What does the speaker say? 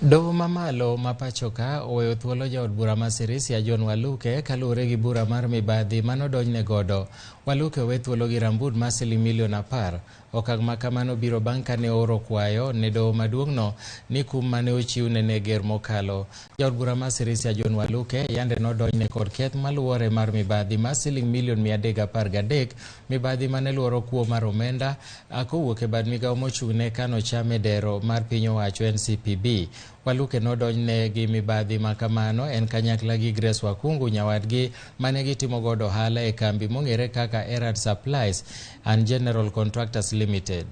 Doho mamalo ma pachoka oweyo thuolo jaod bura ma Sirisia John Waluke kaluwore gi bura mar mibadhi manodonjne godo. Waluke owe thuolo gi rambud mar siling'10,000,000. Okang' ma kamano biro bang' kane ooro kwayo ne doho maduong'no ni kum mane ochiwne ne ger mokalo. Jaod bura ma Sirisia John Waluke yande nodonjne kod keth maluwore mar mibadhi mar siling'313,000,000, mibadhi mane luoro kuo mar omenda kowuok e bad migawo mochung'ne kano cham e dero mar piny owacho NCPB. Waluke nodonjne gi mibadhi ma kamano en kanyakla gi Grace Wakungu nyawadgi mane gitimo godo ohala e kambi mong'ere kaka Erad Supplies and General Contractors Limited.